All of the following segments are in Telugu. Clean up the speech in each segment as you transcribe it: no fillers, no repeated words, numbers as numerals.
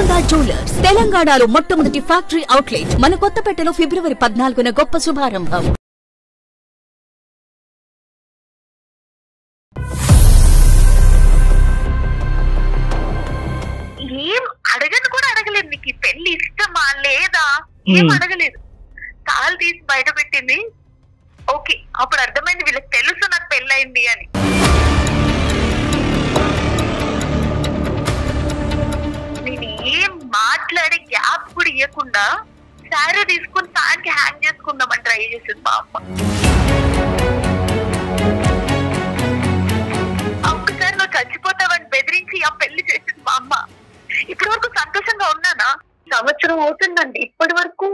గోల్కొండ జ్యువెలర్స్ తెలంగాణలో మొట్టమొదటి ఫ్యాక్టరీ అవుట్లెట్ మన కొత్తపేటలో ఫిబ్రవరి 14న గొప్ప శుభారంభం. ఏం అడగను కూడా అడగలేదు. నీకు ఈ పెళ్లి ఇష్టమా లేదా ఏం అడగలేదు. కాలు తీసి బయట పెట్టింది. ఓకే, అప్పుడు అర్థమైంది వీళ్ళకి తెలుసు నాకు పెళ్ళయింది అని. నేను ఏం మాట్లాడి గ్యాప్ కూడా ఇవ్వకుండా శారీ తీసుకుని ఫ్యాన్ కి హ్యాంగ్ చేసుకుందామని ట్రై చేసింది మా అమ్మ. ఒక్కసారి నువ్వు చచ్చిపోతావని బెదిరించి ఆ పెళ్లి చేసింది మా అమ్మ. ఇప్పటి వరకు సంతోషంగా ఉన్నానా? సంవత్సరం అవుతుందండి. ఇప్పటి వరకు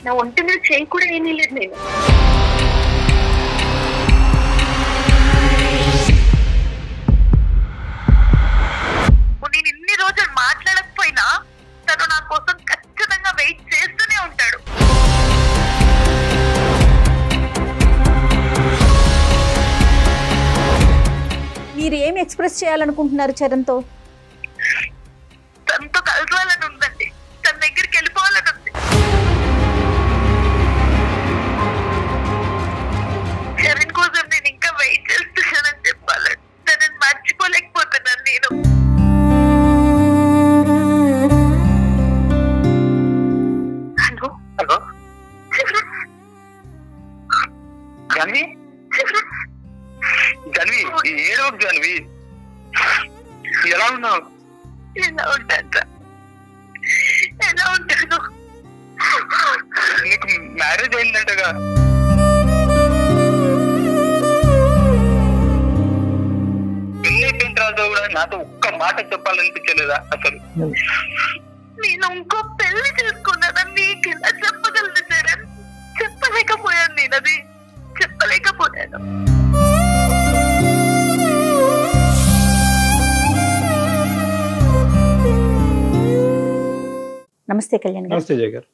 నా ఒంటి మీద చేయి కూడా ఏమీ లేదు. నేను ఇన్ని రోజులు మాట్లాడకపోయినా తను నా కోసం ఖచ్చితంగా వెయిట్ చేస్తూనే ఉంటాడు. మీరు ఏమి ఎక్స్ప్రెస్ చేయాలనుకుంటున్నారు చరణ్తో? తనతో కలవాలని ఉందండి. తన దగ్గరికి వెళ్ళిపోవాలని ఉంది. చరణ్ కోసం నేను ఇంకా వెయిట్ చేస్తున్నానని చెప్పాలని. తనని మర్చిపోలేకపోతున్నాను నేను. హలో హలో జాన్వి, జాన్వి ఏడో జాన్వి, ఎలా ఉన్నావు? ఎలా ఉంటాను? ఎలా ఉంటాను? నీకు మ్యారేజ్ అయిందంటగా? పెళ్లి అయిపోయిన తర్వాత కూడా నాతో ఒక్క మాట చెప్పాలనిపించలేదా అసలు? నేను ఇంకో పెళ్లి చేసుకున్నానని నీకు ఎలా చెప్పగలను చరణ్? చెప్పలేకపోయాను. నేను అది చెప్పలేకపోయాను. నమస్తే కళ్యాణ్ గారు. నమస్తే జయ గారు.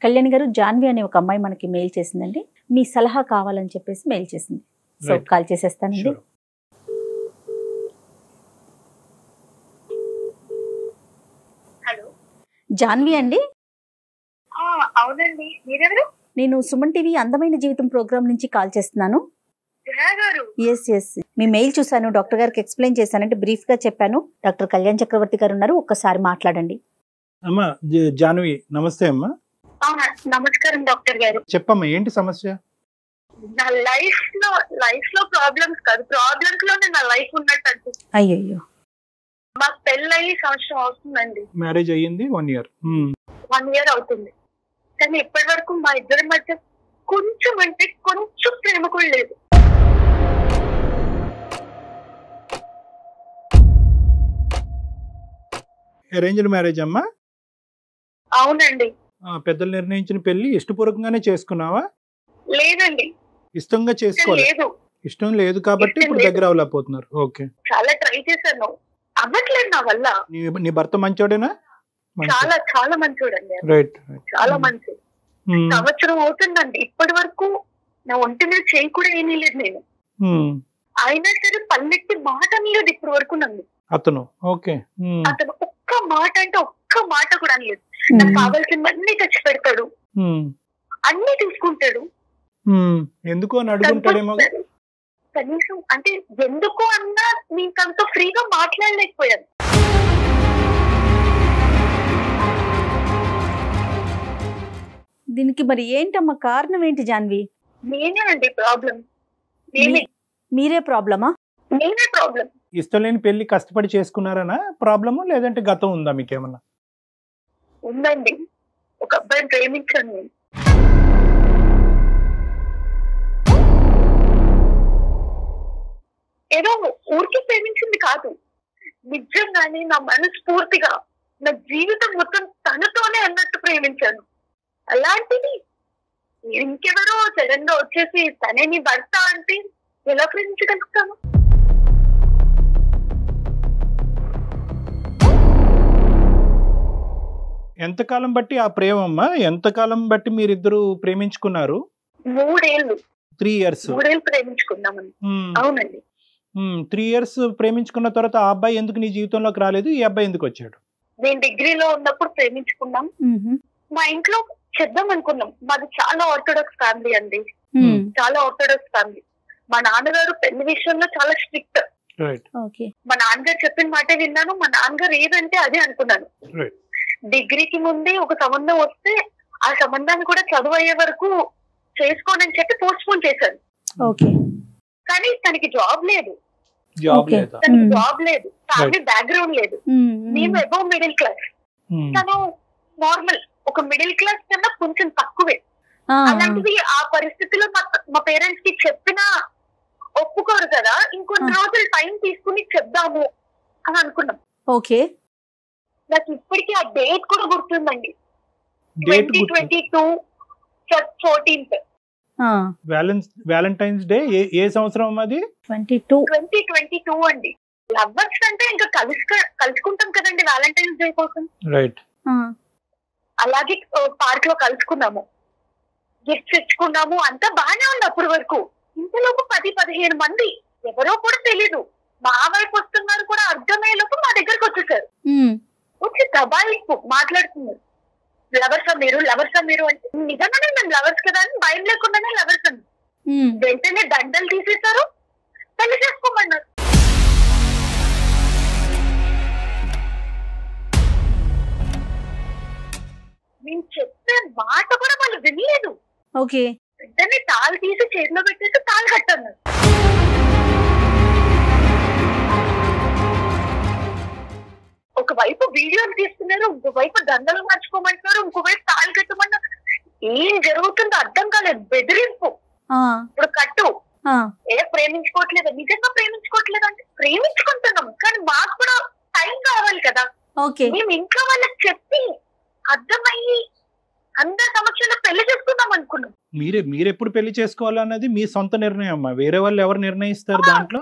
కళ్యాణ్ గారు, జాన్వి అనే ఒక అమ్మాయి మనకి మెయిల్ చేసిందండి. మీ సలహా కావాలని చెప్పేసి మెయిల్ చేసింది. సో కాల్ చేసేస్తానండి. హలో, జాన్వి అండి. అవునండి. మీరెవరు? నేను సుమన్ టీవీ అందమైన జీవితం ప్రోగ్రామ్ నుంచి కాల్ చేస్తున్నాను. ఎస్, మీ మెయిల్ చూశాను. డాక్టర్ గారికి ఎక్స్ప్లెయిన్ చేశానంటే బ్రీఫ్ గా చెప్పాను. డాక్టర్ కళ్యాణ్ చక్రవర్తి గారు ఉన్నారు, ఒక్కసారి మాట్లాడండి. అమ్మా జాన్వి, నమస్తే అమ్మా. నమస్కారం డాక్టర్ గారు. చెప్పమ్మా, ఏంటి సమస్య? నా లైఫ్ లో ప్రాబ్లమ్స్ కాదు, ప్రాబ్లమ్స్ లోనే నా లైఫ్ ఉన్నట్టు అనిపిస్తుంది. అయ్యో, మాకు పెళ్ళయి సంవత్సరం అవుతుందండి. మ్యారేజ్ అయ్యింది 1 year. 1 year అవుతుంది. కానీ ఇప్పటి వరకు మా ఇద్దరి మధ్య కొంచెం అంటే కొంచెం ప్రేమ కూడా లేదు. అరేంజ్డ్ మ్యారేజ్ అమ్మా? అవునండి. పెద్దలు నిర్ణయించిన పెళ్లి ఇష్టపూర్వకంగానే చేసుకున్నావా? లేదండి, ఇష్టంగా చేసుకోలేదు. ఇష్టం లేదు కాబట్టి ఇప్పుడు దగ్గర అవ్వలేకపోతున్నారు. ఓకే, చాలా ట్రై చేశాను, అవ్వట్లేదు నా వల్ల. నీ భర్త మంచోడేనా? చాలా చాలా మంచోడండి. రైట్, చాలా మంచి. సంవత్సరం అవుతుందండి. ఇప్పటి వరకు నా ఒంటి మీద చేయి కూడా ఏమీ లేదు నేను. అయినా సరే పల్లెట్టి మాట లేదు ఇప్పటి వరకు నన్ను. అతను ఓకే, అతను ఒక్క మాట అంటే ఒక్క మాట కూడా అనలేదు. నాకు కావాల్సిందన్నీ తెచ్చి పెడతాడు, అన్ని తీసుకుంటాడు. ఎందుకు అని అడుగుంటాడేమో. కనీసం అంటే ఎందుకు అన్నా నీకంత ఫ్రీగా మాట్లాడలేకపోయాను. దీనికి మరి ఏంటమ్మా కారణం ఏంటి జాన్వి? నేనే అండి ప్రాబ్లం. మీరే ప్రాబ్లమా? నేనే ప్రాబ్లం. ఇష్టం లేని పెళ్లి కష్టపడి చేసుకున్నారనా ప్రాబ్లము, లేదంటే గతం ఉందా మీకేమన్నా? ఉందండి. ఒక అబ్బాయిని ప్రేమించాను నేను. ఏదో ఊరికి ప్రేమించింది కాదు, నిజంగానే నా మనస్ఫూర్తిగా నా జీవితం మొత్తం తనతోనే అన్నట్టు ప్రేమించాను. అలాంటిది ఇంకెవరో సడన్ గా వచ్చేసి తనే నీ భర్త అంటే ఎలా ప్రేమించగలుగుతాను? ఎంతకాలం బట్టి ఆ ప్రేమమ్మా? ఎంతకాలం బట్టి మీరిద్దరు ప్రేమించుకున్నారు? 3 ఏళ్ళు. 3 years. 3 ఏళ్ళు ప్రేమించుకున్నామని. అవునండి. 3 years ప్రేమించుకున్న తర్వాత ఆ అబ్బాయి ఎందుకు నీ జీవితంలోకి రాలేదు? ఈ అబ్బాయి ఎందుకు వచ్చాడు? నేను డిగ్రీలో ఉన్నప్పుడు ప్రేమించుకున్నాం. మా ఇంట్లో చెప్దాం అనుకున్నాం. మాది చాలా ఆర్థోడాక్స్ ఫ్యామిలీ అండి, చాలా ఆర్థోడాక్స్ ఫ్యామిలీ. మా నాన్నగారు పెళ్లి విషయంలో చాలా స్ట్రిక్ట్. మా నాన్నగారు చెప్పిన మాటే విన్నాను. మా నాన్నగారు ఏదంటే అదే అనుకున్నాను. డిగ్రీకి ముందే ఒక సంబంధం వస్తే ఆ సంబంధాన్ని కూడా చదువు అయ్యే వరకు చేసుకోనని చెప్పి పోస్ట్ పోన్ చేశాను. కానీ తనకి జాబ్ లేదు, తనకి జాబ్ లేదు, ఫ్యామిలీ బ్యాక్గ్రౌండ్ లేదు. మేము అబౌవ్ మిడిల్ క్లాస్, తను నార్మల్ ఒక మిడిల్ క్లాస్ కన్నా కొంచెం తక్కువే. అలాంటిది ఆ పరిస్థితిలో మా పేరెంట్స్ కి చెప్పినా ఒప్పుకోరు కదా. ఇంకొన్ని రోజులు టైం తీసుకుని చెప్దాము అని అనుకున్నాం. నాకు ఇప్పటికీ ఆ డేట్ కూడా గుర్తుందండి, 2022 14th. వ్యాలంటైన్స్ డే ఏ సంవత్సరం అది? 2022 అండి. లవ్వర్స్ అంటే ఇంకా కలుసుకుంటాం కదండి వ్యాలంటైన్స్ డే కోసం. రైట్. అలాగే పార్క్ లో కలుసుకున్నాము, గిఫ్ట్స్ ఇచ్చుకున్నాము, అంతా బాగానే ఉంది అప్పటి వరకు. ఇంతలోపు 10-15 మంది ఎవరో కూడా తెలీదు మా వైపు వస్తున్నారు కూడా అర్థమయ్యేలోపు మా దగ్గరకు వచ్చేసారు. వచ్చి దబాయింపు మాట్లాడుతున్నారు, లవర్సా మీరు, లవర్సా మీరు అంటే. నిజంగానే మేము లవర్స్ కదా అని భయం లేకుండానే లవర్స్ అని. వెంటనే దండలు తీసేశారు, పెళ్లి చేసుకోమన్నారు. మేము చెప్పే మాట కూడా వాళ్ళు వినలేదు. వెంటనే తాళి తీసి చేతిలో పెట్టేసి తాళి కట్టన్నారు. ఒకవైపు వీడియోలు తీస్తున్నారు, ఇంకోవైపు దండలు మార్చుకోమంటున్నారు, ఇంకోవైపు తాళి కట్టమన్నారు. ఏం జరుగుతుందో అర్థం కాలేదు. బెదిరింపు. ఇప్పుడు కట్టు, ప్రేమించుకోవట్లేదు, నిజంగా ప్రేమించుకోవట్లేదు అంటే ప్రేమించుకుంటున్నాం, కానీ మాకు కూడా టైం కావాలి కదా. మేము ఇంట్లో వాళ్ళకి చెప్పి అర్థమయ్యి అందరి సమక్షంలో పెళ్లి చేసుకుందాం అనుకున్నాం. మీరెప్పుడు పెళ్లి చేసుకోవాలన్నది మీ సొంత నిర్ణయం అమ్మా, వేరే వాళ్ళు ఎవరు నిర్ణయిస్తారు దాంట్లో?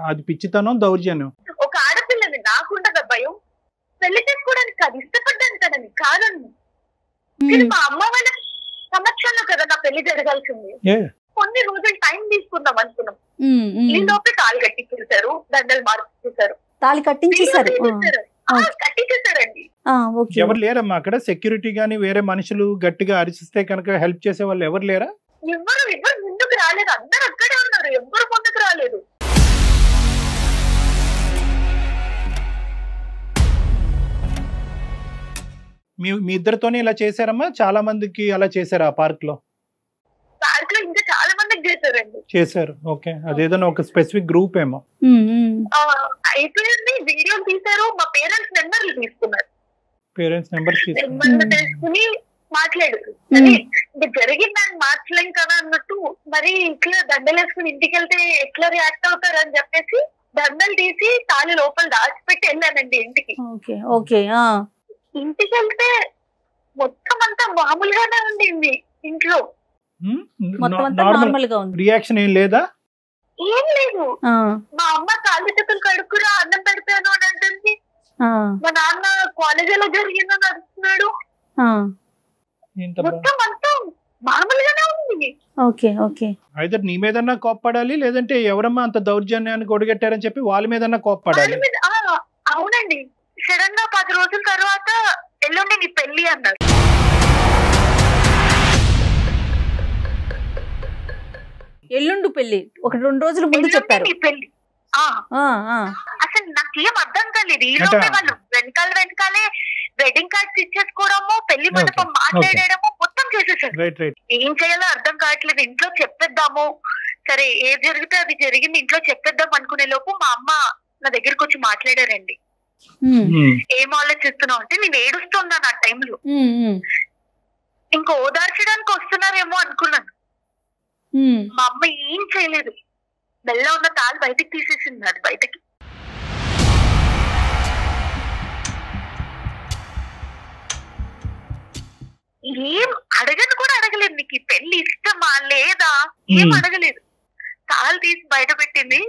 అది పిచ్చితనం, దౌర్జన్యం. ఒక ఆడపిల్లని నాకుండగా భయం, పెళ్లి చేసుకోవడానికి కాదు, ఇష్టపడ్డాను కదని కాదని. మా అమ్మ వాళ్ళ సమక్షంలో కదా నా పెళ్లి జరగాల్సింది. కొన్ని రోజులు టైం తీసుకుందాం అనుకున్నాం. ఈ లోపే తాళి కట్టించేశారు, దండలు మార్చేశారు, తాళి కట్టించేశారు. కట్టించేశారండి. ఎవరు లేరమ్మా అక్కడ? సెక్యూరిటీ గానీ వేరే మనుషులు గట్టిగా అరిచిస్తే కనుక హెల్ప్ చేసే వాళ్ళు ఎవరు లేరా? ఎవరు ముందుకు రాలేదు, అందరు అక్కడే ఉన్నారు, ఎవరు ముందుకు రాలేదు. మీ ఇద్దరితోనే ఇలా చేశారమ్మా? చాలా మందికి అలా చేశారు ఆ పార్క్ లో? పార్క్ లో ఇంకా చాలా మందికి చేశారండి. చేశారు. ఓకే, అదేదో ఒక స్పెసిఫిక్ గ్రూప్ ఏమో అయిపోయింది. వీడియోలు తీశారు, మా పేరెంట్స్ నెంబర్లు తీసుకున్నారు. పేరెంట్స్ నెంబర్స్ తీసుకుని మాట్లాడారు. జరిగిందని మార్చలేం కదా అన్నట్టు, మరి ఇట్లా దండలు వేసుకుని ఇంటికి వెళ్తే ఎట్లా రియాక్ట్ అవుతారు అని చెప్పేసి దండలు తీసి తాళి లోపల దాచిపెట్టి వెళ్ళానండి ఇంటికి. ఇంటికి వెళ్తే మొత్తం అంతా మామూలుగానే ఉండింది. ఇంట్లో రియాక్షన్ ఏం లేదా? ఏం లేదు. మా అమ్మ కాళ్ళు చేతులు కడుక్కురా అన్నం పెడతాను అని అంటుంది. మా నాన్న కాలేజీలో జరిగిందని అడుగుతున్నాడు. మొత్తం అంతా మామూలుగానే ఉంది. అయితే నీ మీదన్నా కోప్పడాలి, లేదంటే ఎవరమ్మా అంత దౌర్జన్యాన్ని కొడిగట్టారని చెప్పి వాళ్ళ మీదన్నా కోప్పడాలి. అవునండి. సడన్ గా 10 రోజుల తర్వాత ఎల్లుండి నీ పెళ్లి అన్నారు. ఎల్లుండి పెళ్లి 1-2 రోజుల ముందు చెప్పారు. పెళ్లి అసలు నాకేం అర్థం కాలేదు. ఈ లోపే వాళ్ళు వెనకాలే వెడ్డింగ్ కార్డ్స్ ఇచ్చేసుకోవడము, పెళ్లి మండపం మాట్లాడేయడము మొత్తం చేసేసారు. ఏం చేయాలో అర్థం కావట్లేదు. ఇంట్లో చెప్పేద్దాము, సరే ఏది జరిగితే అది జరిగింది, ఇంట్లో చెప్పేద్దాం అనుకునే లోపు మా అమ్మ నా దగ్గరకు వచ్చి మాట్లాడారండి. ఏం ఆలోచిస్తున్నావు అంటే నేను ఏడుస్తున్నాను ఆ టైంలో. ఇంకా ఓదార్చడానికి వస్తున్నారేమో అనుకున్నాను. మా అమ్మ ఏం చేయలేదు, బెల్ల ఉన్న తాళి బయటికి తీసేసింది. అది బయటకి ఏం అడగను కూడా అడగలేదు. నీకు ఈ పెళ్లి ఇష్టమా లేదా ఏం అడగలేదు. తాళి తీసి బయట పెట్టింది.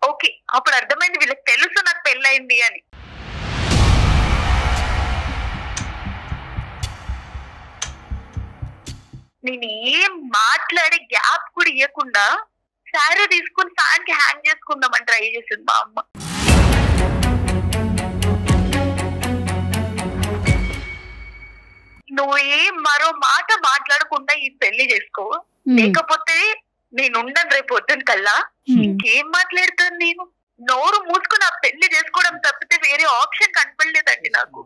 ఓకే, అప్పుడు అర్థమైంది వీళ్ళకి తెలుసు నాకు పెళ్ళయింది అని. నేను ఏం మాట్లాడే గ్యాప్ కూడా ఇవ్వకుండా శారీ తీసుకుని ఫ్యాన్ కి హ్యాంగ్ చేసుకుందామని ట్రై చేసింది మా అమ్మ. నువ్వు మరో మాట మాట్లాడకుండా ఈ పెళ్లి చేసుకో, లేకపోతే నేను ఉండను రేపు పొద్దున కల్లా. ఇంకేం మాట్లాడుతాను నేను? నోరు మూసుకుని ఆ పెళ్లి చేసుకోవడం తప్పితే వేరే ఆప్షన్ కనపడలేదండి నాకు.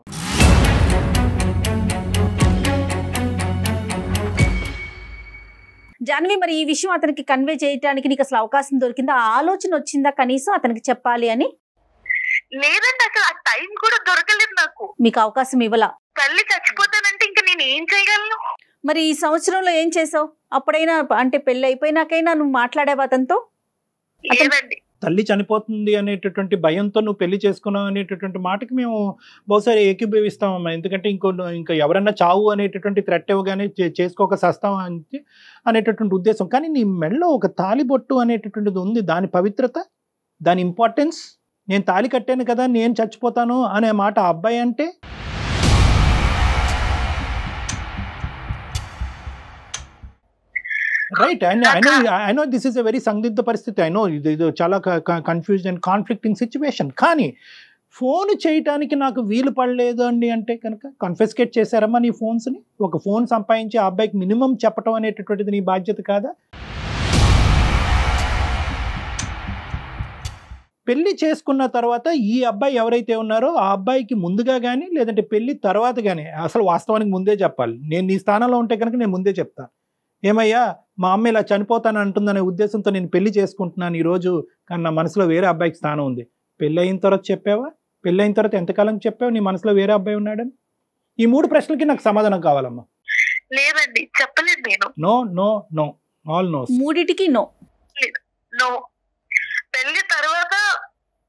జాన్వి, మరి ఈ విషయం అతనికి కన్వే చేయడానికి నీకు అసలు అవకాశం దొరికిందా? ఆ ఆలోచన వచ్చిందా కనీసం అతనికి చెప్పాలి అని? లేదండి, అసలు ఆ టైం కూడా దొరకలేదు నాకు. మీకు అవకాశం ఇవ్వలా? తల్లి చచ్చిపోతానంటే ఇంకా నేను ఏం చేయగలను? మరి ఈ సంవత్సరంలో ఏం చేసావు? అప్పుడైనా అంటే పెళ్లి అయిపోయినాకైనా నువ్వు మాట్లాడావా అతనితో? లేదండి. తల్లి చనిపోతుంది అనేటటువంటి భయంతో నువ్వు పెళ్లి చేసుకున్నావు అనేటటువంటి మాటకి మేము బహుశా ఏకీభవిస్తామమ్మా. ఎందుకంటే ఇంకా ఎవరన్నా చావు అనేటటువంటి థ్రెట్ ఇవ్వగానే చేసుకోక సస్తాం అనేటటువంటి ఉద్దేశం. కానీ నీ మెడలో ఒక తాలిబొట్టు అనేటటువంటిది ఉంది, దాని పవిత్రత, దాని ఇంపార్టెన్స్. నేను తాళి కట్టాను కదా, నేను చచ్చిపోతాను అనే మాట ఆ అబ్బాయి అంటే right. I know this is a very సందిగ్ధ పరిస్థితి. ఐ నో ఇది చాలా కన్ఫ్యూజన్ అండ్ కాన్ఫ్లిక్టింగ్ సిచ్యువేషన్. కానీ ఫోన్ చేయటానికి నాకు వీలు పడలేదు అండి అంటే కనుక కన్ఫెస్కేట్ చేశారమ్మా నీ ఫోన్స్ని? ఒక ఫోన్ సంపాదించి ఆ అబ్బాయికి మినిమం చెప్పడం అనేటటువంటిది నీ బాధ్యత కాదా? పెళ్లి చేసుకున్న తర్వాత ఈ అబ్బాయి ఎవరైతే ఉన్నారో ఆ అబ్బాయికి ముందుగా కానీ లేదంటే పెళ్లి తర్వాత కానీ, అసలు వాస్తవానికి ముందే చెప్పాలి. నేను నీ స్థానంలో ఉంటే కనుక నేను ముందే చెప్తాను, ఏమయ్యా మా అమ్మ ఇలా చనిపోతాను అంటుందనే ఉద్దేశంతో నేను పెళ్లి చేసుకుంటున్నాను ఈరోజు, కానీ నా మనసులో వేరే అబ్బాయికి స్థానం ఉంది. పెళ్ళి అయిన తర్వాత చెప్పావా? పెళ్ళి అయిన తర్వాత ఎంతకాలం చెప్పావు నీ మనసులో వేరే అబ్బాయి ఉన్నాడని? ఈ 3 ప్రశ్నలకి నాకు సమాధానం కావాలమ్మా. లేదండి, చెప్పలేదు నేను. No no no, all no. మూడిటికి నో. నో. పెళ్లి తర్వాత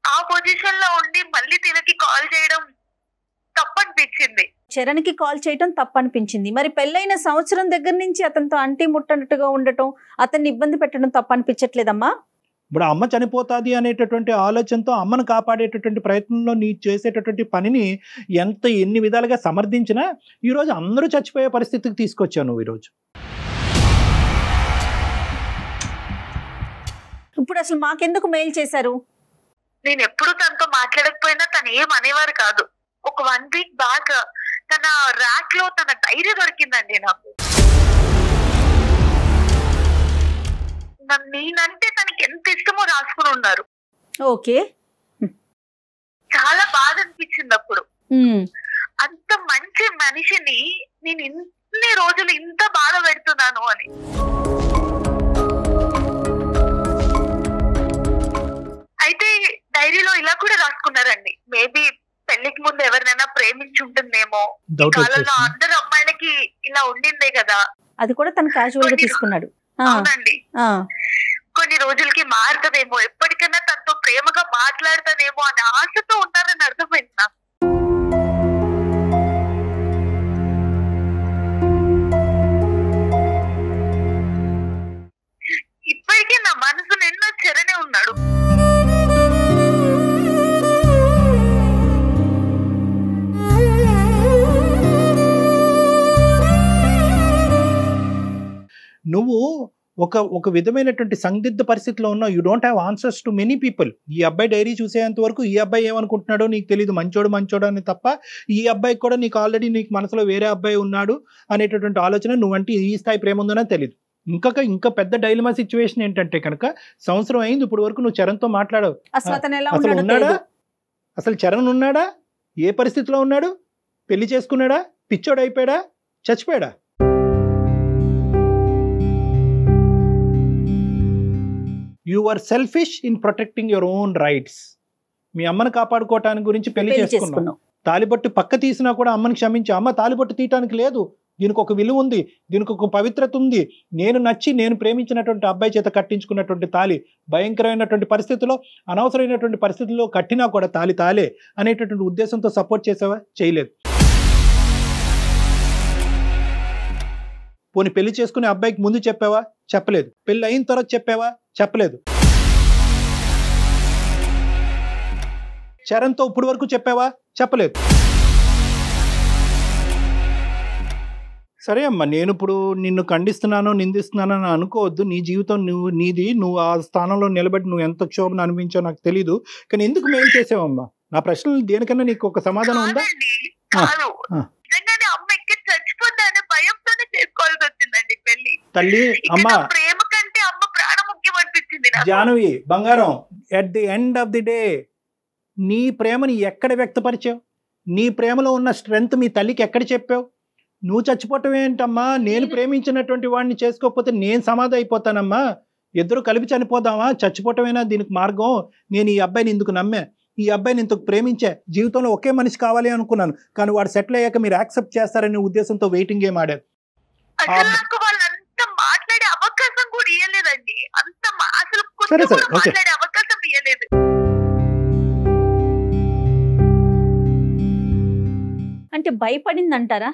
ఆ పొజిషన్ లో ఉండి మళ్ళీ తినకి కాల్ చేయడం తప్పనిపించింది. చరణ్కి కాల్ చేయటం తప్పనిపించింది. మరి పెళ్ళైన సంవత్సరం దగ్గర నుంచి అతనితో అంటి ముట్టనట్టుగా ఉండటం, అతన్ని ఇబ్బంది పెట్టడం తప్పనిపించట్లేదమ్మా? ఇప్పుడు అమ్మ చనిపోతుంది అనేటటువంటి ఆలోచనతో అమ్మను కాపాడేటటువంటి ప్రయత్నంలో నీ చేసేటటువంటి పనిని ఎన్ని విధాలుగా సమర్థించినా ఈరోజు అందరూ చచ్చిపోయే పరిస్థితికి తీసుకొచ్చావు నువ్వు ఈరోజు. ఇప్పుడు అసలు మాకెందుకు మెయిల్ చేశారు? నేను ఎప్పుడు తనతో మాట్లాడకపోయినా తను ఏం అనేవారు కాదు. ఒక 1 వీక్ బ్యాక్ తన ర్యాక్ లో తన డైరీ దొరికిందండి నాకు. నేనంటే తనకి ఎంత ఇష్టమో రాసుకుని ఉన్నారు. ఓకే, చాలా బాధ అనిపించింది అప్పుడు. అంత మంచి మనిషిని నేను ఇన్ని రోజులు ఇంత బాధ పెడుతున్నాను అని. అయితే డైరీలో ఇలా కూడా రాసుకున్నారండి, మేబీ పెళ్లికి ముందు ఎవరినైనా ప్రేమించి ఉంటుందేమో, ఈ కాలంలో అందరు అమ్మాయిలకి ఇలా ఉండిందే కదా. అది కూడా తను క్యాజువల్ గా తీసుకున్నాడు. అవునండి, కొన్ని రోజులకి మారుతుందేమో, ఎప్పటికైనా తనతో ప్రేమగా మాట్లాడతానేమో అనే ఆశతో ఉన్నారని అర్థమైంది నాకు. ఇప్పటికీ నా మనసు నిన్న చెరనే ఉన్నాడు. నువ్వు ఒక విధమైనటువంటి సందిగ్ధ పరిస్థితిలో ఉన్నావు. You don't have answers to many people. ఈ అబ్బాయి డైరీ చూసేంత వరకు ఈ అబ్బాయి ఏమనుకుంటున్నాడో నీకు తెలియదు, మంచోడు అని తప్ప ఈ అబ్బాయికి కూడా నీకు ఆల్రెడీ నీకు మనసులో వేరే అబ్బాయి ఉన్నాడు అనేటటువంటి ఆలోచన, నువ్వంటే ఈ స్థాయి ప్రేమ ఉందనే తెలియదు. ఇంకా పెద్ద డైలమా సిచ్యువేషన్ ఏంటంటే కనుక సంవత్సరం అయింది ఇప్పుడు వరకు నువ్వు చరణ్తో మాట్లాడవు. అసలు ఉన్నాడా? అసలు చరణ్ ఉన్నాడా? ఏ పరిస్థితిలో ఉన్నాడు? పెళ్లి చేసుకున్నాడా? పిచ్చోడు అయిపోయాడా? చచ్చిపోయాడా? You are selfish in protecting your own rights. మీ అమ్మను కాపాడుకోవటానికి గురించి పెళ్లి చేసుకున్నావు. తాలిబొట్టు పక్క తీసినా కూడా అమ్మని క్షమించి, అమ్మ తాలిబొట్టు తీయటానికి లేదు, దీనికి ఒక విలువ ఉంది, దీనికి ఒక పవిత్రత ఉంది, నేను ప్రేమించినటువంటి అబ్బాయి చేత కట్టించుకున్నటువంటి తాలి భయంకరమైనటువంటి పరిస్థితుల్లో, అనవసరమైనటువంటి పరిస్థితుల్లో కట్టినా కూడా తాలే అనేటటువంటి ఉద్దేశంతో సపోర్ట్ చేసావా? చేయలేదు. పోనీ పెళ్లి చేసుకునే అబ్బాయికి ముందు చెప్పావా? చెప్పలేదు. పెళ్లి అయిన తర్వాత చెప్పావా? చెప్పలేదు. చరణ్తో ఇప్పుడు వరకు చెప్పావా? చెప్పలేదు. సరే అమ్మా, నేను ఇప్పుడు నిన్ను ఖండిస్తున్నాను, నిందిస్తున్నాను అని అనుకోవద్దు. నీ జీవితం నువ్వు ఆ స్థానంలో నిలబడి నువ్వు ఎంత క్షోభను అనిపించావు నాకు తెలీదు. కానీ ఎందుకు మెయిల్ చేసావమ్మా? నా ప్రశ్నలు దేనికన్నా నీకు ఒక సమాధానం ఉందా? అమ్మ ఎక్కడ చచ్చిపోతే తల్లి అమ్మా ప్రేమ కంటే అమ్మ ప్రాణం ముఖ్యం అనిపించింది నాకు. జానవి బంగారం, at the end of the day నీ ప్రేమని ఎక్కడ వ్యక్తపరిచావు? నీ ప్రేమలో ఉన్న స్ట్రెంగ్త్ మీ తల్లికి ఎక్కడ చెప్పావు? నువ్వు చచ్చిపోవటం ఏంటమ్మా? నేను ప్రేమించినటువంటి వాడిని చేసుకోకపోతే నేను సమాధి అయిపోతానమ్మా, ఇద్దరు కలిపి చనిపోదామా, చచ్చిపోవటమేనా దీనికి మార్గం? నేను ఈ అబ్బాయిని ఇందుకు నమ్మా, ఈ అబ్బాయిని ఇంతకు ప్రేమించా, జీవితంలో ఒకే మనిషి కావాలి అనుకున్నాను, కానీ వాడు సెటిల్ అయ్యాక మీరు యాక్సెప్ట్ చేస్తారనే ఉద్దేశంతో వెయిటింగ్ గేమ్ ఆడారు. అసలు నాకు వాళ్ళంతా మాట్లాడే అవకాశం కూడా ఇవ్వలేదండి. అంత అసలు సరే, కొంచెం కూడా ఓకే. మాట్లాడే అవకాశం ఇవ్వలేదు. అంటే భయపడింది అంటారా?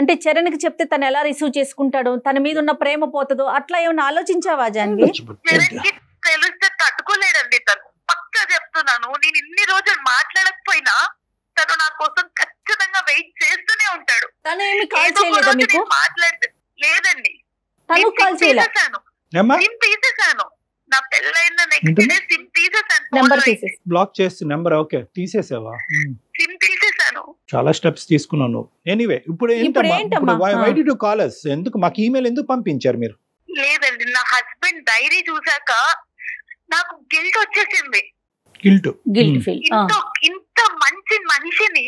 అంటే చరణ్కి చెప్తే తను ఎలా రిసీవ్ చేసుకుంటాడో, తన మీద ఉన్న ప్రేమ పోతుందో, అట్లా ఏమైనా ఆలోచించావా జాన్వి? చరణ్కి తెలిస్తే తట్టుకోలేడండి తను. పక్కా చెప్తున్నాను, నేను ఇన్ని రోజులు మాట్లాడకపోయినా తను నా కోసం ఖచ్చితంగా వెయిట్ చేస్తూనే ఉంటాడు. తను ఏమి కాల్ ఏదో ఒక చేయలేదా రోజు మీకు? నేను లేదండి, తను నేను కాల్ సిమ్ చేయలే? తీసేశాను. ఏమ్మా సిమ్ తీసేశాను. నా పెళ్ళైన నెక్స్ట్ డే సిమ్ తీసేశాను. నెంబర్ తీసేసి బ్లాక్ చేసి నెంబర్ ఓకే తీసేసావా? సిమ్ తీసేశాను. చాలా స్టెప్స్ తీసుకున్నాను నువ్వు. ఎనీవే ఇప్పుడు ఏంటమ్మా? Why did you call us? ఎందుకు మాకు ఈమెయిల్ ఎందుకు పంపించారు మీరు? లేదండి, నా హస్బెండ్ డైరీ చూసాక నాకు గిల్ట్ వచ్చేసింది. Guilt guilt feel. ఇంత మంచి మనిషిని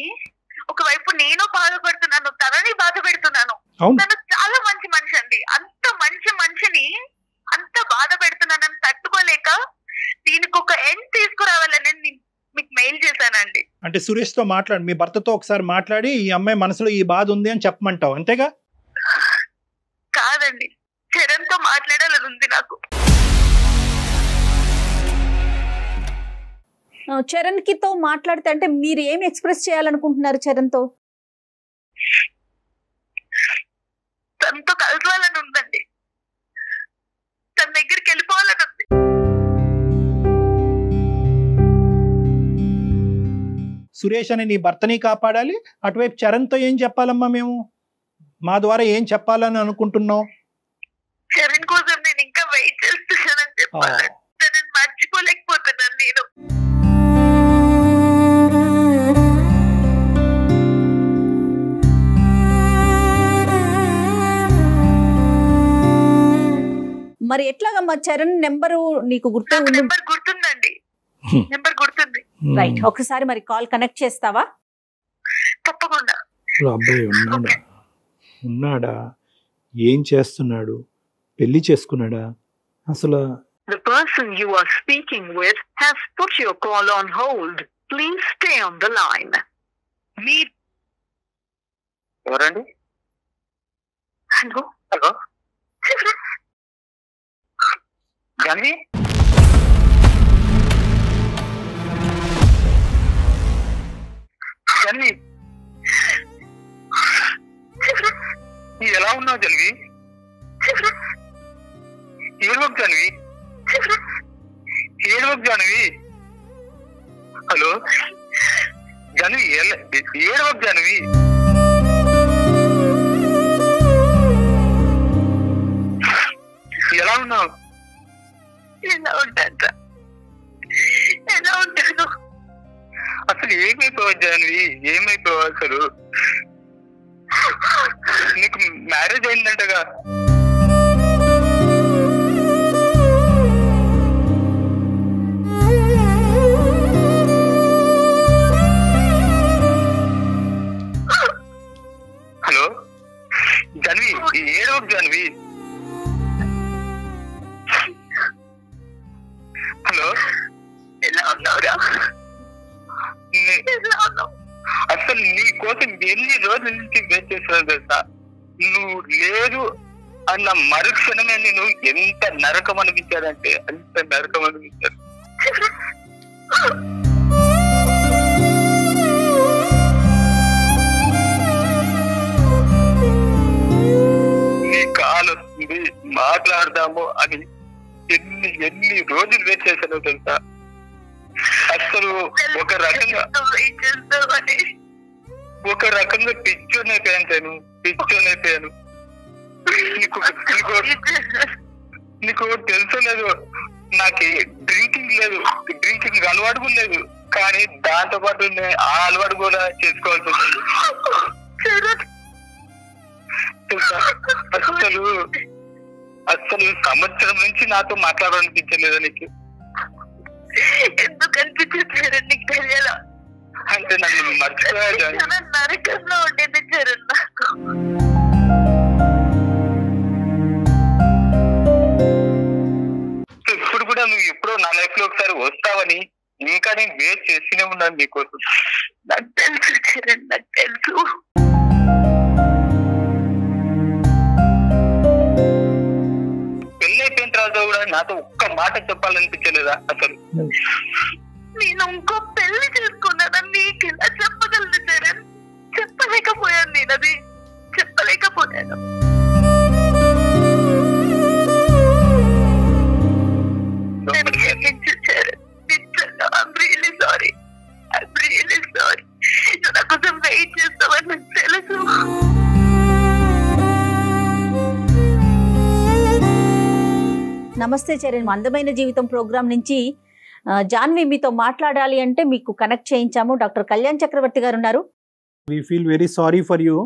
ఒకవైపు నేను బాధపడుతున్నాను, తనని బాధ పెడుతున్నాను. అవును. తను చాలా మంచి మనిషి అండి. అంత మంచి మనిషిని అంత బాధ పెడుతున్నానని తట్టుకోలేక దీనికి ఒక ఎండ్ తీసుకురావాలని నేను మీకు మెయిల్ చేశానండి. అంటే సురేష్ తో మాట్లాడి, మీ భర్తతో ఒకసారి మాట్లాడి ఈ అమ్మాయి మనసులో ఈ బాధ ఉంది అని చెప్పమంటావు అంతేగా? కాదండి, చరణ్ తో మాట్లాడాలని ఉంది నాకు. చరణ్ కి తో మాట్లాడితే అంటే మీరు ఏం ఎక్స్ప్రెస్ చేయాలనుకుంటున్నారు చరణ్ తో? తనతో కలవాలని ఉందండి, తన దగ్గరికి వెళ్ళిపోవాలని ఉంది. సురేష్ అని నీ భర్తని కాపాడాలి, అటువైపు చరణ్తో ఏం చెప్పాలమ్మా మేము? మా ద్వారా ఏం చెప్పాలని అనుకుంటున్నావు? చరణ్ కోసం నేను ఇంకా వెయిట్ చేస్తున్నానని చెప్పాలి. తనని మర్చిపోలేకపోతున్నాను నేను. మరి ఎట్లాగమ్మా చరణ్ నెంబరు నీకు గుర్తు నాకు నెంబర్ గుర్తుందండి, నెంబర్ గుర్తుంది. రైట్, ఒకసారి మరి కాల్ కనెక్ట్ చేస్తావా? తప్పకుండా. అబ్బాయి ఉన్నాడా? ఏం చేస్తున్నాడు? పెళ్లి చేసుకున్నాడా? అసలు The person you are speaking with has put your call on hold. Please stay on the line. ఎవరండి? Hello hello Janvi? జాన్వి ఎలా ఉన్నావు జాన్వి? ఏడవకు జాన్వి, ఏడవకు జాన్వి. హలో జాన్వి, ఏడవకు జాన్వి. ఎలా ఉన్నావు? ఎలా ఉంటాను, ఎలా ఉంటాను? అసలు ఏమైపోయావు జాన్వి? ఏమైపోయావు అసలు? నీకు మ్యారేజ్ అయిందంటగా? హలో జాన్వి, ఏడవకు జాన్వి. హలో ఎలా ఉన్నావురా? ఎలా ఉన్నావు? అసలు నీ కోసం ఎన్ని రోజుల నుంచి వెయిట్ చేస్తున్నావు తెలుసా? నువ్వు లేదు అన్న మరుక్షణమే నేను ఎంత నరకం అనిపించానంటే అంత నరకం అనిపించాను. నీ కాల్ వస్తుంది మాట్లాడదాము అని ఎన్ని రోజులు వెయిట్ చేశానో తెలుసా? అసలు ఒక రకంగా పిచ్చోనైపోయాను. నీకు తెలుసలేదు, నాకు డ్రింకింగ్ లేదు, డ్రింకింగ్ అలవాటు కూడా లేదు, కానీ దాంతో పాటు ఆ అలవాటు కూడా చేసుకోవాల్సి వస్తుంది తెలుసా? అసలు సంవత్సరం నుంచి నాతో మాట్లాడాలనిపించలేదా నీకు? ఎందుకు అనిపించలేదు నీకు తెలియాలా? అంటే నన్ను మర్చిపోయా. నరకంలో ఉండేది చరణ్ నాకు. ఇప్పుడు కూడా నువ్వు ఎప్పుడో నా లైఫ్ లో ఒకసారి వస్తావని ఇంకా నేను వెయిట్ చేస్తూనే ఉన్నాను నీకోసం. నాకు తెలుసు చరణ్, నాకు తెలుసు. పెళ్ళైపోయిన తర్వాత కూడా నాతో ఒక్క మాట చెప్పాలనిపించలేదా అసలు? నేను ఇంకో పెళ్లి చేసుకున్నానని నీకు ఎలా చెప్పగలను చరణ్? చెప్పలేకపోయాను, నేను అది చెప్పలేకపోయాను. నేను క్షమించు చరణ్, నిజంగా I'm really sorry. I'm really sorry. నువ్వు నా కోసం వెయిట్ చేస్తావని నాకు తెలుసు. నమస్తే చరణ్, అందమైన జీవితం ప్రోగ్రామ్ నుంచి జాన్వి మీతో మాట్లాడాలి అంటే మీకు కనెక్ట్ చేయించాము. డాక్టర్ కళ్యాణ్ చక్రవర్తి గారు ఉన్నారు. We feel very sorry for you.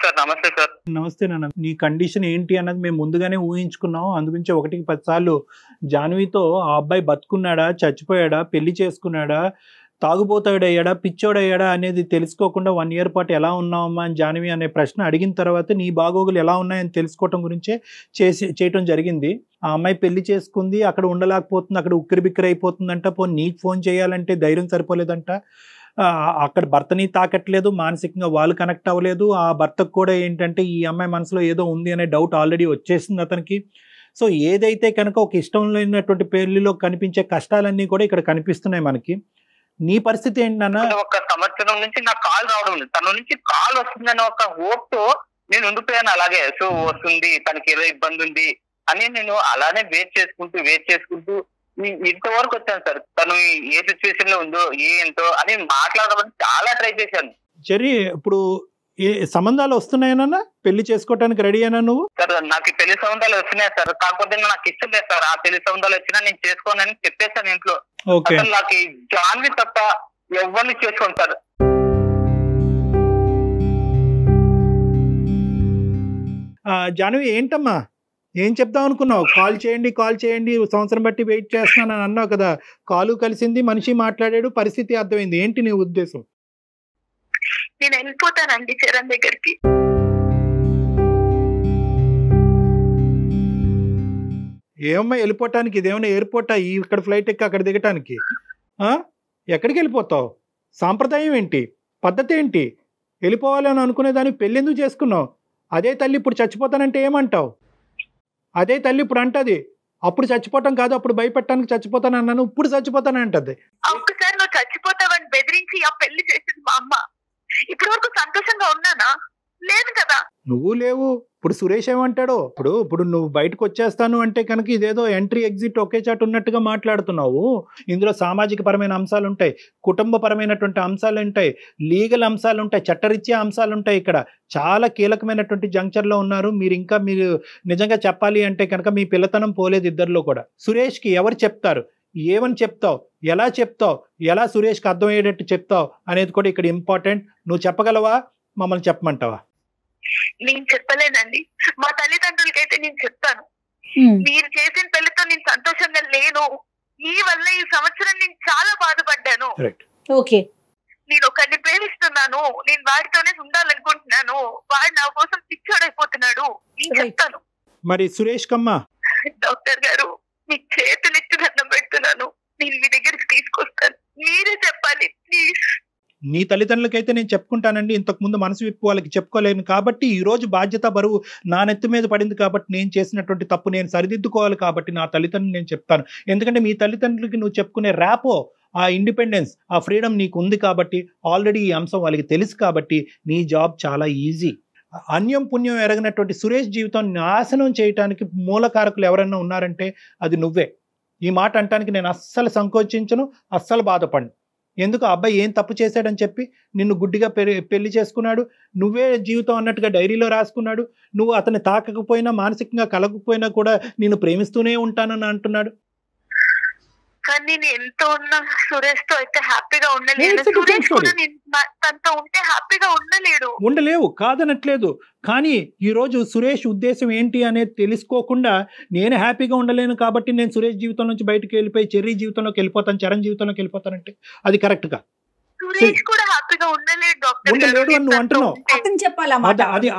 Sir నమస్తే సార్. నమస్తే నాన్న. నీ కండిషన్ ఏంటి అన్నది మేము ముందుగానే ఊహించుకున్నాం. అందుగురించి 1-10 సార్లు జాన్వితో ఆ అబ్బాయి బతుకున్నాడా, చచ్చిపోయాడా, పెళ్లి చేసుకున్నాడా, తాగుబోతాడయ్యాడా, పిచ్చోడయ్యాడా అనేది తెలుసుకోకుండా 1 year పాటు ఎలా ఉన్నావమ్మా అని జాన్వి అనే ప్రశ్న అడిగిన తర్వాత నీ బాగోగులు ఎలా ఉన్నాయని తెలుసుకోవటం గురించే చేయటం జరిగింది. ఆ అమ్మాయి పెళ్లి చేసుకుంది, అక్కడ ఉండలేకపోతుంది, అక్కడ ఉక్కిరి బిక్కిరి అయిపోతుందంట. నీకు ఫోన్ చేయాలంటే ధైర్యం సరిపోలేదంట. అక్కడ భర్తని తాకట్లేదు, మానసికంగా వాళ్ళు కనెక్ట్ అవ్వలేదు. ఆ భర్తకు కూడా ఏంటంటే ఈ అమ్మాయి మనసులో ఏదో ఉంది అనే డౌట్ ఆల్రెడీ వచ్చేసింది అతనికి. సో ఏదైతే కనుక ఒక ఇష్టం లేనటువంటి పెళ్లిలో కనిపించే కష్టాలన్నీ కూడా ఇక్కడ కనిపిస్తున్నాయి మనకి. నీ పరిస్థితి ఏంటి నాన్న? ఒక సంవత్సరం నుంచి నాకు కాల్ రావడం లేదు. తన నుంచి కాల్ వస్తుందని ఒక హోప్ తో నేను ఉండిపోయాను అలాగే. సో వస్తుంది, తనకి ఏదో ఇబ్బంది ఉంది అని నేను అలానే వెయిట్ చేసుకుంటూ ఇంతవరకు వచ్చాను సార్. తను ఏ సిచ్యువేషన్ లో ఉందో ఏంటో అని మాట్లాడడానికి చాలా ట్రై చేశాను. సరే, ఇప్పుడు ఏ సంబంధాలు వస్తున్నాయన్నా? పెళ్లి చేసుకోవడానికి రెడీ అయినా నువ్వు? సార్ నాకు పెళ్లి సంబంధాలు వస్తున్నాయి సార్. కాకపోతే నాకు ఇష్టం లేదు సార్. ఆ పెళ్లి సంబంధాలు వచ్చినా నేను చేసుకోనని చెప్పేశాను ఇంట్లో. అసలు నాకు జాన్వి తప్ప ఎవరిని చేసుకోండి సార్. జాన్వి ఏంటమ్మా, ఏం చెప్దాం అనుకున్నావు? కాల్ చేయండి సంవత్సరం బట్టి వెయిట్ చేస్తున్నాను అన్నావు కదా. కాలు కలిసింది, మనిషి మాట్లాడాడు, పరిస్థితి అర్థమైంది. ఏంటి నీ ఉద్దేశం? నేను వెళ్ళిపోతానండి చరణ్ దగ్గరికి. ఏమమ్మా వెళ్ళిపోవటానికి? ఇదేమన్నా ఎయిర్పోర్టా? ఇక్కడ ఫ్లైట్ ఎక్కి అక్కడ దిగటానికి? ఎక్కడికి వెళ్ళిపోతావు? సాంప్రదాయం ఏంటి, పద్ధతి ఏంటి? వెళ్ళిపోవాలని అనుకునేదాన్ని పెళ్ళి ఎందుకు చేసుకున్నావు? అదే తల్లి ఇప్పుడు చచ్చిపోతానంటే ఏమంటావు? అదే తల్లి ఇప్పుడు అంటది అప్పుడు చచ్చిపోవటం కాదు, అప్పుడు భయపెట్టడానికి చచ్చిపోతాను అన్నాను, ఇప్పుడు చచ్చిపోతానంటది. ఒక్కసారి నువ్వు చచ్చిపోతావని బెదిరించి ఆ పెళ్లి చేసింది మా అమ్మ. ఇప్పటి వరకు సంతోషంగా ఉన్నానా? లేదు కదా. నువ్వు లేవు. ఇప్పుడు సురేష్ ఏమంటాడో, ఇప్పుడు నువ్వు బయటకు వచ్చేస్తాను అంటే కనుక ఇదేదో ఎంట్రీ ఎగ్జిట్ ఒకే చాటు ఉన్నట్టుగా మాట్లాడుతున్నావు. ఇందులో సామాజిక పరమైన అంశాలు ఉంటాయి, కుటుంబ పరమైనటువంటి అంశాలు ఉంటాయి, లీగల్ అంశాలు ఉంటాయి, చట్టరీత్యా అంశాలు ఉంటాయి. ఇక్కడ చాలా కీలకమైనటువంటి జంక్చర్లో ఉన్నారు మీరు. మీరు నిజంగా చెప్పాలి అంటే కనుక మీ పిల్లతనం పోలేదు ఇద్దరిలో కూడా. సురేష్కి ఎవరు చెప్తారు, ఏమని చెప్తావు, ఎలా చెప్తావు, ఎలా సురేష్కి అర్థమయ్యేటట్టు చెప్తావు అనేది కూడా ఇక్కడ ఇంపార్టెంట్. నువ్వు చెప్పగలవా, మమ్మల్ని చెప్పమంటావా? నేను చెప్పలేనండి. మా తల్లిదండ్రులకైతే నేను చెప్తాను. మీరు చేసిన పెళ్లితో నేను సంతోషంగా లేను. ఈ వల్ల ఈ సంవత్సరం నేను చాలా బాధపడ్డాను. ఓకే, నేను ఒకరిని ప్రేమిస్తున్నాను, నేను వాడితోనే ఉండాలనుకుంటున్నాను, వాడు నా కోసం పిచ్చోడైపోతున్నాడు. నేను చెప్తాను. మరి సురేష్ కమ్మా? డాక్టర్ గారు, మీ చేతులెత్తి దండం పెడుతున్నాను, నేను మీ దగ్గరికి తీసుకొస్తాను. మీరే చెప్పాలి ప్లీజ్. నీ తల్లిదండ్రులకైతే నేను చెప్పుకుంటానండి. ఇంతకుముందు మనసు విప్పు వాళ్ళకి చెప్పుకోలేను కాబట్టి ఈ రోజు బాధ్యత బరువు నా నెత్తి మీద పడింది కాబట్టి నేను చేసినటువంటి తప్పు నేను సరిదిద్దుకోవాలి కాబట్టి నా తల్లిదండ్రులు నేను చెప్తాను. ఎందుకంటే మీ తల్లిదండ్రులకి నువ్వు చెప్పుకునే ర్యాపో, ఆ ఇండిపెండెన్స్, ఆ ఫ్రీడమ్ నీకు ఉంది కాబట్టి, ఆల్రెడీ ఈ అంశం వాళ్ళకి తెలుసు కాబట్టి నీ జాబ్ చాలా ఈజీ. అన్యం పుణ్యం ఎరగినటువంటి సురేష్ జీవితం నాశనం చేయడానికి మూలకారకులు ఎవరైనా ఉన్నారంటే అది నువ్వే. ఈ మాట అంటానికి నేను అస్సలు సంకోచించను, అస్సలు బాధపడను. ఎందుకు ఆ అబ్బాయి ఏం తప్పు చేశాడని చెప్పి నిన్ను గుడ్డిగా పెళ్లి చేసుకున్నాడు. నువ్వే జీవితం అన్నట్టుగా డైరీలో రాసుకున్నాడు. నువ్వు అతన్ని తాకకపోయినా, మానసికంగా కలగకపోయినా కూడా నేను ప్రేమిస్తూనే ఉంటానని అంటున్నాడు. కానీ నేను ఎంతో ఉన్నా సురేష్ తో అయితే హ్యాపీగా ఉండలేను. It's a different Suresh story. కూడా తనతో ఉంటే హ్యాపీగా ఉండలేడు. ఉండలేవు కాదనట్లేదు, కానీ ఈరోజు సురేష్ ఉద్దేశం ఏంటి అనేది తెలుసుకోకుండా నేను హ్యాపీగా ఉండలేను కాబట్టి నేను సురేష్ జీవితం నుంచి బయటకు వెళ్ళిపోయి చెర్రీ జీవితంలోకి వెళ్ళిపోతాను, చరణ్ జీవితంలోకి వెళ్ళిపోతానంటే అది కరెక్ట్గా. సురేష్ కూడా హ్యాపీగా ఉండలేడు డాక్టర్ ఉండలేడు గారు. అని నువ్వు అంటున్నావు. అతను చెప్పాలి అది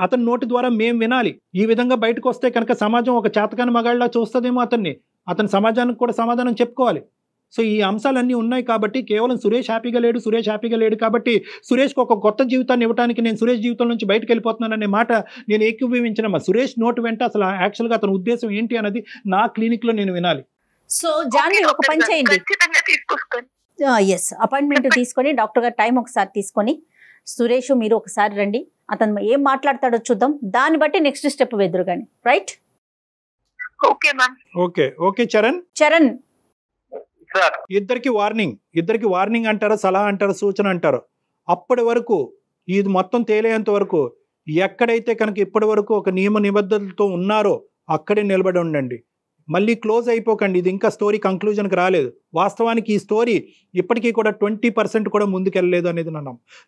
అతని నోటి ద్వారా మేము వినాలి. ఈ విధంగా బయటకు వస్తే కనుక సమాజం ఒక చేతకాని మగాళ్ళ చూస్తుందేమో అతని సమాజానికి కూడా సమాధానం చెప్పుకోవాలి. సో ఈ అంశాలన్నీ ఉన్నాయి కాబట్టి కేవలం సురేష్ హ్యాపీగా లేడు కాబట్టి సురేష్కి ఒక కొత్త జీవితాన్ని ఇవ్వడానికి నేను సురేష్ జీవితం నుంచి బయటకు వెళ్ళిపోతున్నాననే మాట నేను ఏకీభవించినమ్మా. సురేష్ నోటి వెంట అసలు యాక్చువల్గా అతని ఉద్దేశం ఏంటి అన్నది నా క్లినిక్లో నేను వినాలి. సో జాన్వి ఒక పని చేయండి, ఖచ్చితంగా తీసుకొస్తాను. ఎస్ అపాయింట్మెంట్ తీసుకొని డాక్టర్ గారు టైం ఒకసారి తీసుకొని సురేష్ మీరు ఒకసారి రండి, అతను ఏం మాట్లాడతాడో చూద్దాం, దాన్ని బట్టి నెక్స్ట్ స్టెప్ వెదురు కానీ. Right? Okay ma'am. Okay Charan sir ఇద్దరికి వార్నింగ్ అంటారు, సలహా అంటారు, సూచన అంటారు. అప్పటి వరకు ఇది మొత్తం తేలేంత వరకు ఎక్కడైతే కనుక ఇప్పటి వరకు ఒక నియమ నిబద్ధతలతో ఉన్నారో అక్కడే నిలబడి ఉండండి. మళ్ళీ క్లోజ్ అయిపోకండి. ఇది ఇంకా స్టోరీ కంక్లూజన్కి రాలేదు. వాస్తవానికి ఈ స్టోరీ ఇప్పటికీ కూడా 20% కూడా ముందుకెళ్ళలేదు అనేది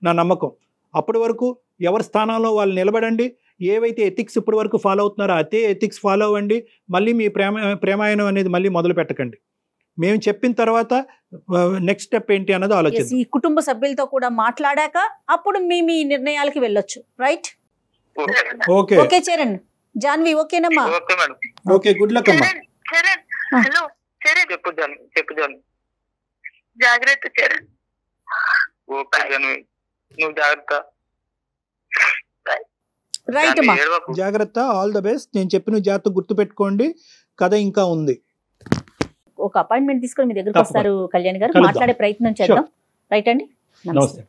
నా నమ్మకం. అప్పటి వరకు ఎవరి స్థానంలో వాళ్ళు నిలబడండి. ఏవైతే ఎథిక్స్ ఇప్పటి వరకు ఫాలో అవుతున్నారో అదే ఎథిక్స్ ఫాలో అవ్వండి. మళ్ళీ మీ ప్రేమాయణం అనేది మళ్ళీ మొదలు పెట్టకండి. మేము చెప్పిన తర్వాత నెక్స్ట్ స్టెప్ ఏంటి అన్నది ఆలోచించి ఈ కుటుంబ సభ్యులతో కూడా మాట్లాడాక అప్పుడు మీ నిర్ణయాలకి వెళ్ళొచ్చు. రైట్? ఓకే చరణ్, జాన్వి ఓకేనమ్మా? Okay madam. Okay, good luck అమ్మా. చరణ్ హలో చరణ్. చెప్పు జాన్వి. జాగ్రత్త చరణ్. ఓకే జాన్వి, నువ్వు జాగ్రత్త. రైట్ అమ్మా, జాగ్రత్త, ఆల్ ద బెస్ట్. నేను చెప్పిన జాగ్రత్త గుర్తుపెట్టుకోండి, కథ ఇంకా ఉంది. ఒక అపాయింట్మెంట్ తీసుకొని మీ దగ్గరకు తప్పకుండా. వస్తారు కళ్యాణ్ గారు, కలుద్దాం. మాట్లాడే ప్రయత్నం చేద్దాం. రైట్ అండి? నమస్తే.